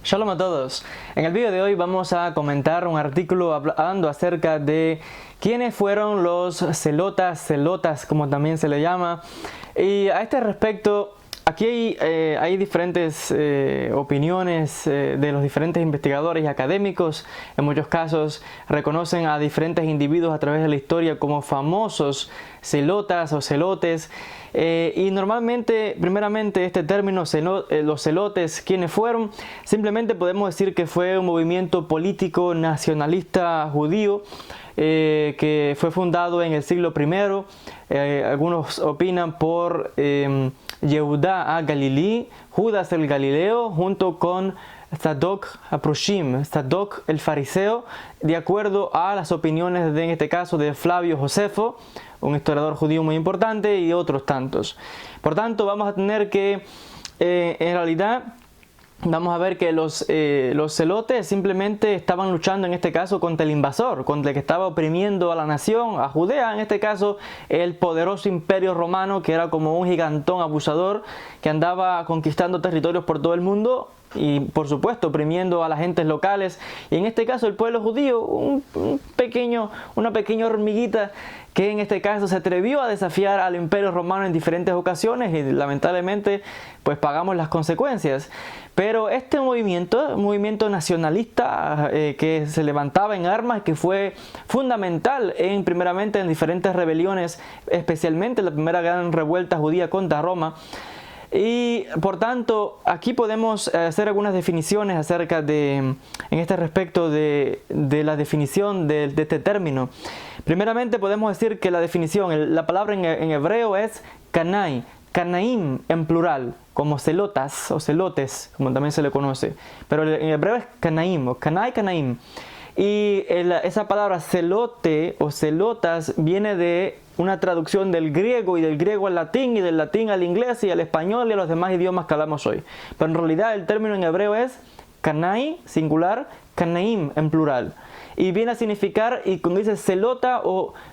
Shalom a todos. En el video de hoy vamos a comentar un artículo hablando acerca de quiénes fueron los celotas como también se le llama. Y a este respecto, aquí hay diferentes opiniones de los diferentes investigadores y académicos. En muchos casos reconocen a diferentes individuos a través de la historia como famosos celotas o celotes. Y normalmente, primeramente, este término, los celotes, ¿quiénes fueron? Simplemente podemos decir que fue un movimiento político nacionalista judío que fue fundado en el siglo I. Algunos opinan por Yehudá Galilí, Judas el Galileo, junto con Tzadok HaProshim, Tzadok el fariseo, de acuerdo a las opiniones en este caso de Flavio Josefo, un historiador judío muy importante, y otros tantos. Por tanto, vamos a tener que, en realidad, vamos a ver que los celotes simplemente estaban luchando en este caso contra el invasor, contra el que estaba oprimiendo a la nación, a Judea, en este caso el poderoso imperio romano, que era como un gigantón abusador que andaba conquistando territorios por todo el mundo y por supuesto oprimiendo a las gentes locales, y en este caso el pueblo judío, una pequeña hormiguita que en este caso se atrevió a desafiar al imperio romano en diferentes ocasiones, y lamentablemente pues pagamos las consecuencias. Pero este movimiento nacionalista que se levantaba en armas, que fue fundamental primeramente en diferentes rebeliones, especialmente la primera gran revuelta judía contra Roma. Y por tanto, aquí podemos hacer algunas definiciones acerca en este respecto de la definición de este término. Primeramente podemos decir que la definición, la palabra en hebreo es kanai, kanaim en plural, como celotas o celotes, como también se le conoce. Pero en hebreo es kanaim, o kanai, kanaim. Y esa palabra celote o celotas viene de una traducción del griego, y del griego al latín, y del latín al inglés y al español y a los demás idiomas que hablamos hoy. Pero en realidad el término en hebreo es kanai, singular, kanaim en plural. Y viene a significar, y cuando dice celota,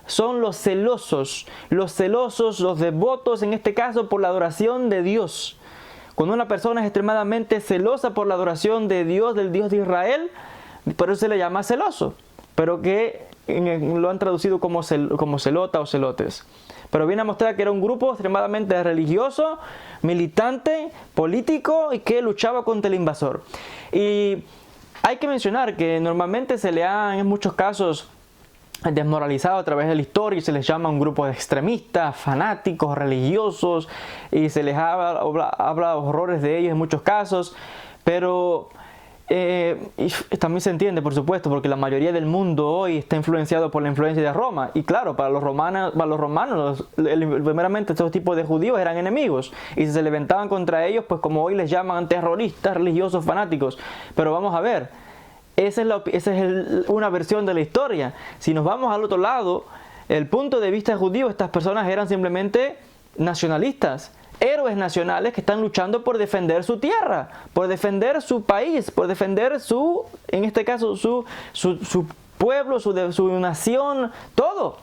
son los celosos, los devotos, en este caso por la adoración de Dios. Cuando una persona es extremadamente celosa por la adoración de Dios, del Dios de Israel, por eso se le llama celoso, pero que lo han traducido como celota o celotes. Pero viene a mostrar que era un grupo extremadamente religioso, militante, político, y que luchaba contra el invasor. Y hay que mencionar que normalmente se le ha, en muchos casos, desmoralizado a través de la historia, y se les llama un grupo de extremistas, fanáticos, religiosos, y se les habla horrores de ellos en muchos casos, pero y también se entiende, por supuesto, porque la mayoría del mundo hoy está influenciado por la influencia de Roma. Y claro, para los romanos, primeramente estos tipos de judíos eran enemigos, y si se levantaban contra ellos, pues como hoy les llaman terroristas, religiosos, fanáticos. Pero vamos a ver, esa es una versión de la historia. Si nos vamos al otro lado, el punto de vista judío, estas personas eran simplemente nacionalistas, héroes nacionales que están luchando por defender su tierra, por defender su país, por defender en este caso, su pueblo, su nación, todo.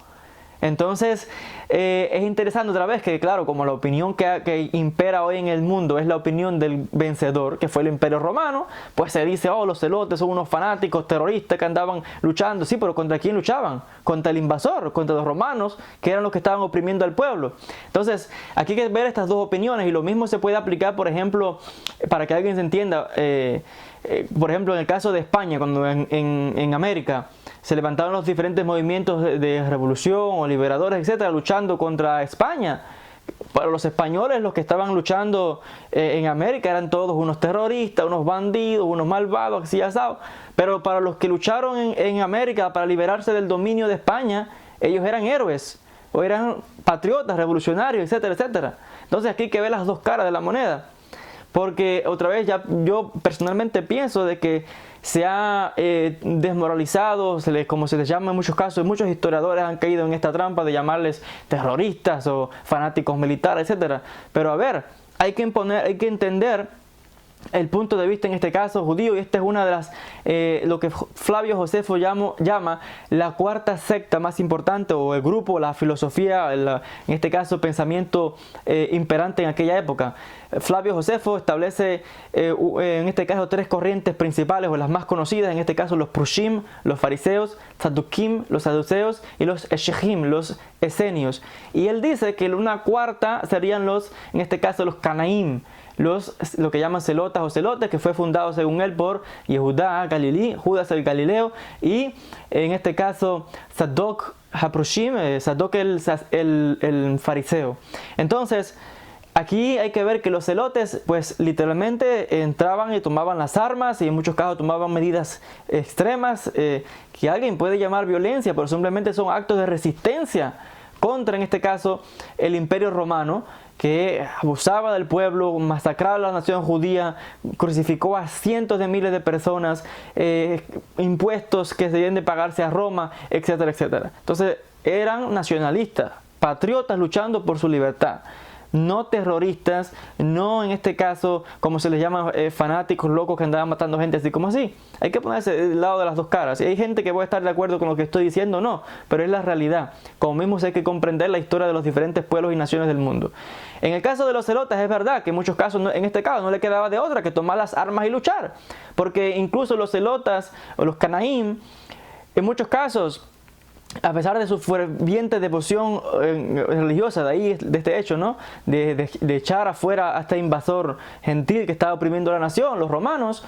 Entonces, es interesante otra vez que, claro, como la opinión que impera hoy en el mundo es la opinión del vencedor, que fue el Imperio Romano, pues se dice, los celotes son unos fanáticos terroristas que andaban luchando. Sí, pero ¿contra quién luchaban? Contra el invasor, contra los romanos, que eran los que estaban oprimiendo al pueblo. Entonces, aquí hay que ver estas dos opiniones, y lo mismo se puede aplicar, por ejemplo, para que alguien se entienda, por ejemplo, en el caso de España, cuando en América se levantaron los diferentes movimientos de revolución o liberadores, etcétera, luchando contra España. Para los españoles, los que estaban luchando en América eran todos unos terroristas, unos bandidos, unos malvados, así asado. Pero para los que lucharon en América para liberarse del dominio de España, ellos eran héroes, o eran patriotas, revolucionarios, etcétera, etcétera. Entonces aquí hay que ver las dos caras de la moneda. Porque otra vez yo personalmente pienso de que se ha desmoralizado, como se les llama en muchos casos, muchos historiadores han caído en esta trampa de llamarles terroristas o fanáticos militares, etc. Pero a ver, hay que entender el punto de vista en este caso judío, y esta es una de las, lo que Flavio Josefo llama la cuarta secta más importante, o el grupo, la filosofía, en este caso pensamiento imperante en aquella época. Flavio Josefo establece en este caso 3 corrientes principales, o las más conocidas, en este caso los Prushim, los fariseos, Sadukim, los saduceos, y los Eshechim, los esenios. Y él dice que una cuarta serían en este caso los Canaim, lo que llaman celotas o celotes, que fue fundado según él por Yehudá Galilí, Judas el Galileo, y en este caso Sadok Haprushim, Sadok el fariseo. Entonces, aquí hay que ver que los celotes, pues literalmente entraban y tomaban las armas, y en muchos casos tomaban medidas extremas, que alguien puede llamar violencia, pero simplemente son actos de resistencia contra, en este caso, el Imperio Romano, que abusaba del pueblo, masacraba a la nación judía, crucificó a cientos de miles de personas, impuestos que debían de pagarse a Roma, etcétera, etcétera. Entonces eran nacionalistas, patriotas luchando por su libertad. No terroristas, no en este caso, como se les llama, fanáticos locos que andaban matando gente así como así. Hay que ponerse del lado de las dos caras. Y hay gente que puede estar de acuerdo con lo que estoy diciendo, no, pero es la realidad. Como mismo hay que comprender la historia de los diferentes pueblos y naciones del mundo. En el caso de los celotas es verdad que en muchos casos, en este caso, no le quedaba de otra que tomar las armas y luchar. Porque incluso los celotas o los canaím, en muchos casos, a pesar de su ferviente devoción religiosa, de este hecho, ¿no? De echar afuera a este invasor gentil que estaba oprimiendo a la nación, los romanos,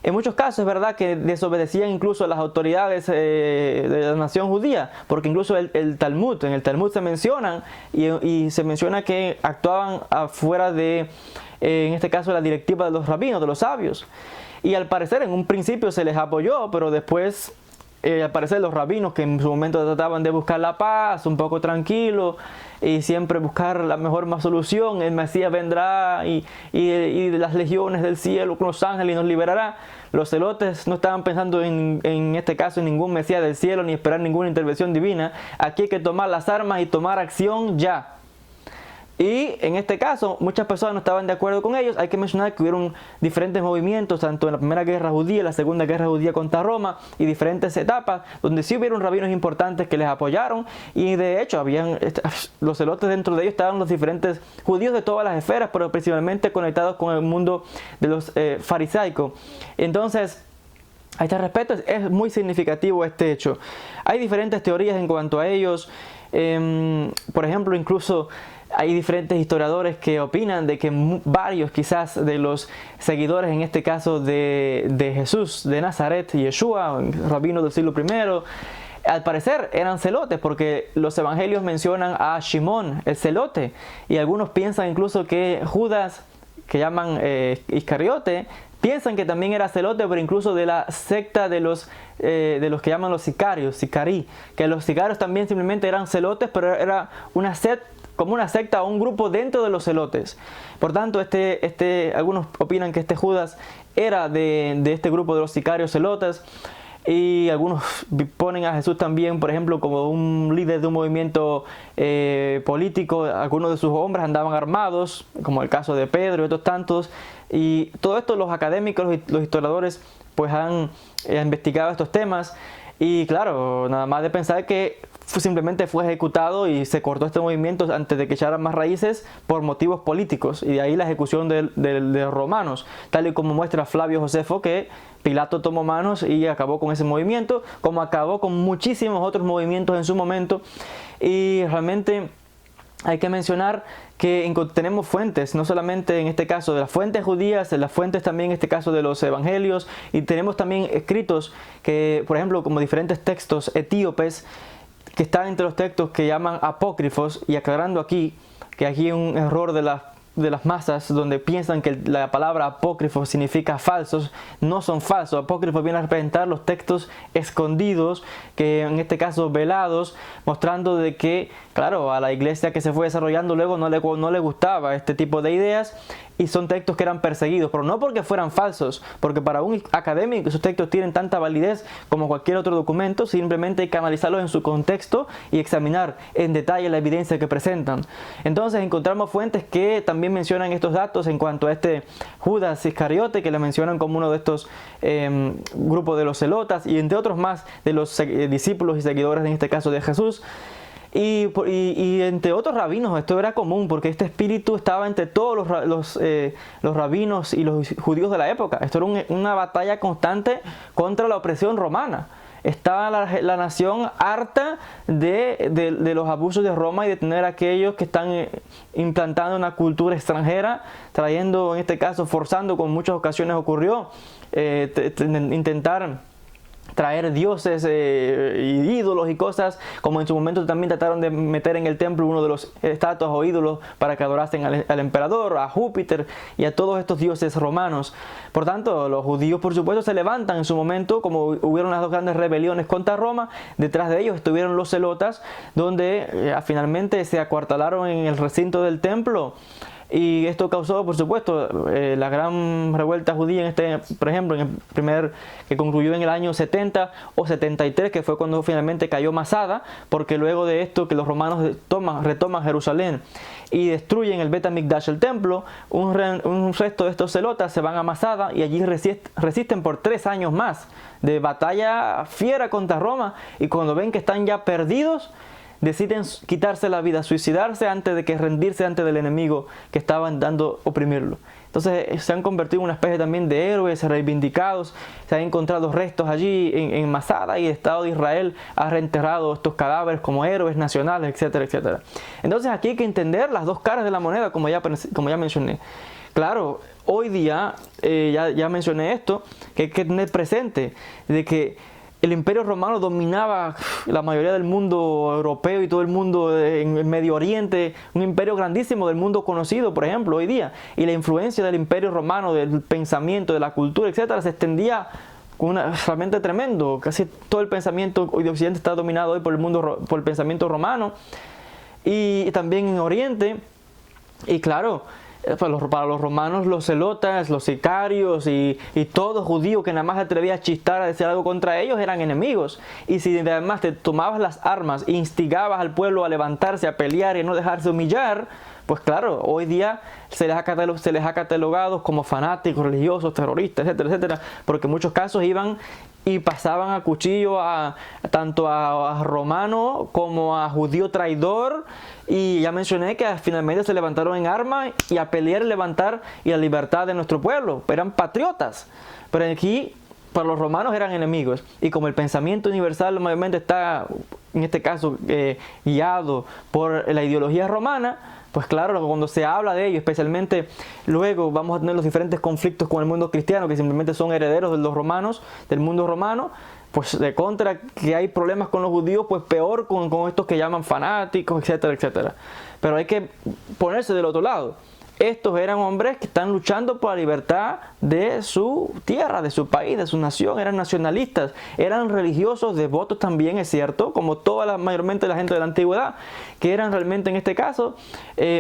en muchos casos es verdad que desobedecían incluso a las autoridades de la nación judía, porque incluso en el Talmud se mencionan y se menciona que actuaban afuera de, en este caso, la directiva de los rabinos, de los sabios. Y al parecer en un principio se les apoyó, pero después al parecer los rabinos, que en su momento trataban de buscar la paz, un poco tranquilo, y siempre buscar la mejor solución, el Mesías vendrá y las legiones del cielo con los ángeles y nos liberará. Los celotes no estaban pensando en este caso en ningún Mesías del cielo ni esperar ninguna intervención divina. Aquí hay que tomar las armas y tomar acción ya. Y en este caso muchas personas no estaban de acuerdo con ellos. Hay que mencionar que hubieron diferentes movimientos, tanto en la primera guerra judía, la segunda guerra judía contra Roma, y diferentes etapas donde sí hubieron rabinos importantes que les apoyaron, y de hecho habían los celotes, dentro de ellos estaban los diferentes judíos de todas las esferas, pero principalmente conectados con el mundo de los farisaicos. Entonces, a este respecto es muy significativo este hecho. Hay diferentes teorías en cuanto a ellos. Por ejemplo, incluso hay diferentes historiadores que opinan de que varios quizás de los seguidores, en este caso de Jesús de Nazaret, Yeshua, rabino del siglo I, al parecer eran celotes, porque los evangelios mencionan a Shimón, el celote, y algunos piensan incluso que Judas, que llaman Iscariote, piensan que también era celote, pero incluso de la secta de los que llaman los sicarios, sicarí, que los sicarios también simplemente eran celotes, pero era una secta, como una secta o un grupo dentro de los celotes. Por tanto, algunos opinan que este Judas era de este grupo de los sicarios celotes, y algunos ponen a Jesús también, por ejemplo, como un líder de un movimiento político. Algunos de sus hombres andaban armados, como el caso de Pedro y otros tantos, y todo esto los académicos y los historiadores pues han investigado estos temas. Y claro, nada más de pensar que simplemente fue ejecutado y se cortó este movimiento antes de que echaran más raíces por motivos políticos, y de ahí la ejecución de los romanos, tal y como muestra Flavio Josefo, que Pilato tomó manos y acabó con ese movimiento, como acabó con muchísimos otros movimientos en su momento. Y realmente hay que mencionar que tenemos fuentes, no solamente en este caso de las fuentes judías, de las fuentes también en este caso de los evangelios, y tenemos también escritos que, por ejemplo, como diferentes textos etíopes que están entre los textos que llaman apócrifos, y aclarando aquí que aquí hay un error de las masas donde piensan que la palabra apócrifo significa falsos. No son falsos. Apócrifo viene a representar los textos escondidos, que en este caso velados, mostrando de que, claro, a la iglesia que se fue desarrollando luego no le gustaba este tipo de ideas, y son textos que eran perseguidos, pero no porque fueran falsos, porque para un académico esos textos tienen tanta validez como cualquier otro documento. Simplemente hay que analizarlos en su contexto y examinar en detalle la evidencia que presentan. Entonces encontramos fuentes que también también mencionan estos datos en cuanto a este Judas Iscariote, que le mencionan como uno de estos grupos de los celotas, y entre otros más de los discípulos y seguidores, en este caso de Jesús. Y entre otros rabinos esto era común, porque este espíritu estaba entre todos los rabinos y los judíos de la época. Esto era una batalla constante contra la opresión romana. Estaba la nación harta de los abusos de Roma y de tener a aquellos que están implantando una cultura extranjera, trayendo, en este caso, forzando, como en muchas ocasiones ocurrió, intentar traer dioses y ídolos y cosas, como en su momento también trataron de meter en el templo uno de los estatuas o ídolos para que adorasen al emperador, a Júpiter y a todos estos dioses romanos. Por tanto, los judíos, por supuesto, se levantan en su momento, como hubieron las dos grandes rebeliones contra Roma. Detrás de ellos estuvieron los celotas, donde finalmente se acuartelaron en el recinto del templo. Y esto causó, por supuesto, la gran revuelta judía, por ejemplo, que concluyó en el año 70 o 73, que fue cuando finalmente cayó Masada, porque luego de esto que los romanos retoman Jerusalén y destruyen el Bet HaMikdash, el templo, un resto de estos celotas se van a Masada y allí resisten por 3 años más de batalla fiera contra Roma, y cuando ven que están ya perdidos, deciden quitarse la vida, suicidarse antes de que rendirse ante el enemigo que estaba intentando oprimirlo. Entonces se han convertido en una especie también de héroes reivindicados. Se han encontrado restos allí en Masada, y el Estado de Israel ha reenterrado estos cadáveres como héroes nacionales, etcétera, etcétera. Entonces aquí hay que entender las dos caras de la moneda, como ya mencioné. Claro, hoy día, ya mencioné esto, que hay que tener presente de que el Imperio Romano dominaba la mayoría del mundo europeo y todo el mundo en el Medio Oriente, un imperio grandísimo del mundo conocido, por ejemplo, hoy día. Y la influencia del Imperio Romano, del pensamiento, de la cultura, etcétera, se extendía realmente tremendo. Casi todo el pensamiento de Occidente está dominado hoy por el pensamiento romano, y también en Oriente. Y claro, para los romanos, los celotas, los sicarios y todo judío que nada más atrevía a chistar, a decir algo contra ellos, eran enemigos. Y si además te tomabas las armas e instigabas al pueblo a levantarse, a pelear y no dejarse humillar, pues claro, hoy día se les ha catalogado como fanáticos, religiosos, terroristas, etcétera, etcétera, porque en muchos casos iban y pasaban a cuchillo tanto a romano como a judío traidor. Y ya mencioné que finalmente se levantaron en armas y a pelear, levantar y la libertad de nuestro pueblo. Eran patriotas. Pero aquí, para los romanos, eran enemigos. Y como el pensamiento universal mayormente está, en este caso, guiado por la ideología romana, pues claro, cuando se habla de ello, especialmente luego vamos a tener los diferentes conflictos con el mundo cristiano, que simplemente son herederos de los romanos, del mundo romano, pues de contra que hay problemas con los judíos, pues peor con estos que llaman fanáticos, etcétera, etcétera. Pero hay que ponerse del otro lado. Estos eran hombres que están luchando por la libertad de su tierra, de su país, de su nación. Eran nacionalistas, eran religiosos, devotos también, es cierto, como mayormente la gente de la antigüedad, que eran realmente en este caso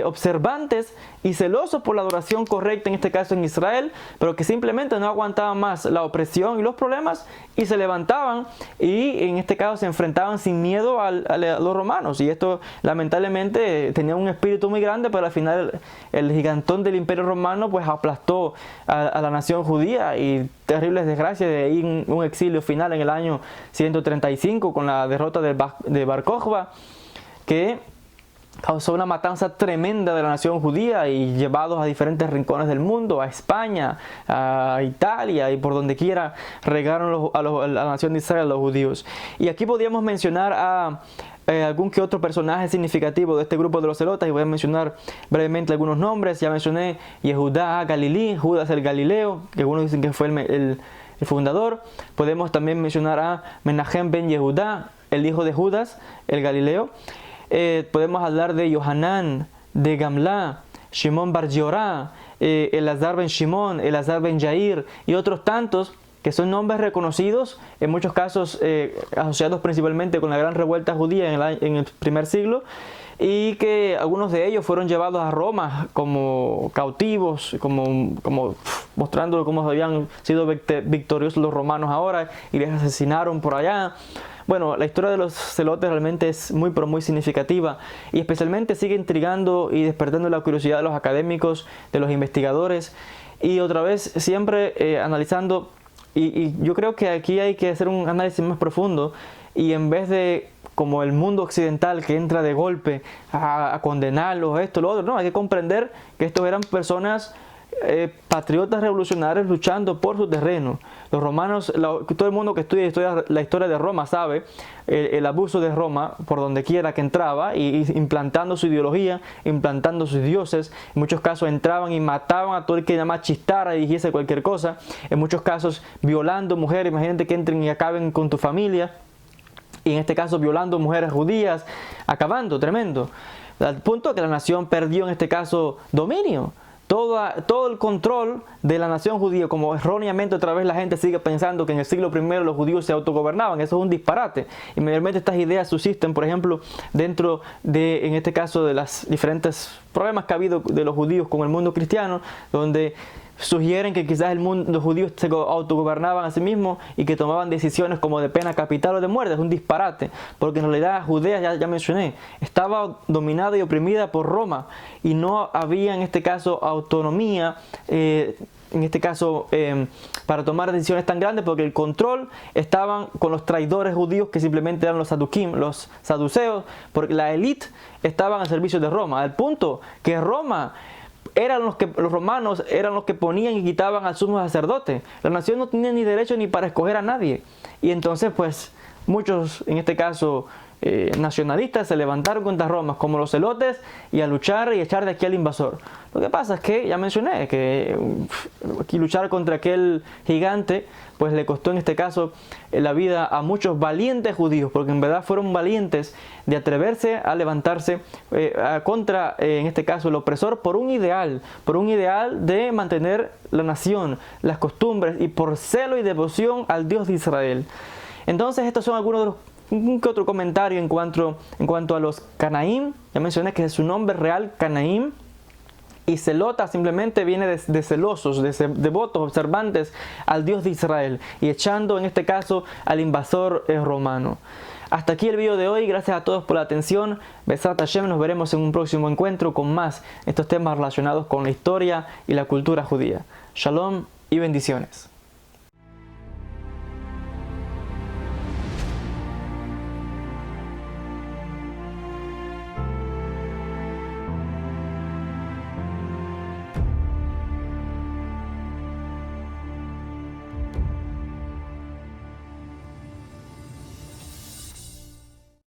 observantes y celosos por la adoración correcta, en este caso en Israel, pero que simplemente no aguantaban más la opresión y los problemas y se levantaban y en este caso se enfrentaban sin miedo a los romanos. Y esto lamentablemente tenía un espíritu muy grande, pero al final el gigantón del Imperio Romano pues aplastó a la nación judía, y terribles desgracias, de ahí un exilio final en el año 135 con la derrota de Bar Kokhba, que causó una matanza tremenda de la nación judía y llevados a diferentes rincones del mundo, a España, a Italia y por donde quiera regaron a la nación de Israel, los judíos. Y aquí podríamos mencionar a algún que otro personaje significativo de este grupo de los celotas, y voy a mencionar brevemente algunos nombres. Ya mencioné Yehudá Galilí, Judas el Galileo, que algunos dicen que fue el fundador. Podemos también mencionar a Menahem ben Yehudá, el hijo de Judas el Galileo. Podemos hablar de Yohanan, de Gamlá, Shimón bar Giorá, Elazar ben Shimón, Elazar ben Yair y otros tantos que son nombres reconocidos, en muchos casos asociados principalmente con la gran revuelta judía en el primer siglo, y que algunos de ellos fueron llevados a Roma como cautivos, como mostrando cómo habían sido victoriosos los romanos ahora y les asesinaron por allá. Bueno, la historia de los celotes realmente es muy pero muy significativa y especialmente sigue intrigando y despertando la curiosidad de los académicos, de los investigadores y otra vez siempre analizando y yo creo que aquí hay que hacer un análisis más profundo y en vez de como el mundo occidental que entra de golpe a condenarlos, esto, lo otro, no, hay que comprender que estos eran personas patriotas revolucionarios luchando por su terreno. Los romanos, todo el mundo que estudia la historia de Roma sabe el abuso de Roma por donde quiera que entraba y implantando su ideología, implantando sus dioses. En muchos casos entraban y mataban a todo el que llamaba chistara y dijese cualquier cosa. En muchos casos violando mujeres, imagínate que entren y acaben con tu familia. Y en este caso violando mujeres judías, acabando, tremendo. Al punto que la nación perdió en este caso dominio. Todo el control de la nación judía, como erróneamente otra vez la gente sigue pensando que en el siglo I los judíos se autogobernaban, eso es un disparate. Y mayormente estas ideas subsisten, por ejemplo, dentro de, en este caso, de los diferentes problemas que ha habido de los judíos con el mundo cristiano, donde sugieren que quizás los judíos se autogobernaban a sí mismos y que tomaban decisiones como de pena capital o de muerte. Es un disparate, porque en realidad Judea, ya mencioné, estaba dominada y oprimida por Roma y no había en este caso autonomía, para tomar decisiones tan grandes, porque el control estaban con los traidores judíos que simplemente eran los saduquim, los saduceos, porque la élite estaban al servicio de Roma, al punto que Roma los romanos eran los que ponían y quitaban al sumo sacerdote. La nación no tenía ni derecho ni para escoger a nadie. Y entonces, pues, muchos, en este caso, nacionalistas se levantaron contra Roma, como los celotes, y a luchar y echar de aquí al invasor. Lo que pasa es que, ya mencioné, que luchar contra aquel gigante, pues le costó en este caso la vida a muchos valientes judíos, porque en verdad fueron valientes de atreverse a levantarse contra, en este caso, el opresor por un ideal de mantener la nación, las costumbres y por celo y devoción al Dios de Israel. Entonces estos son algunos de los un que otro comentario en cuanto a los Canaim. Ya mencioné que es su nombre real, Canaim, y celota simplemente viene de celosos, de devotos, observantes al Dios de Israel, y echando en este caso al invasor romano. Hasta aquí el video de hoy, gracias a todos por la atención. Besat Hashem, nos veremos en un próximo encuentro con más estos temas relacionados con la historia y la cultura judía. Shalom y bendiciones.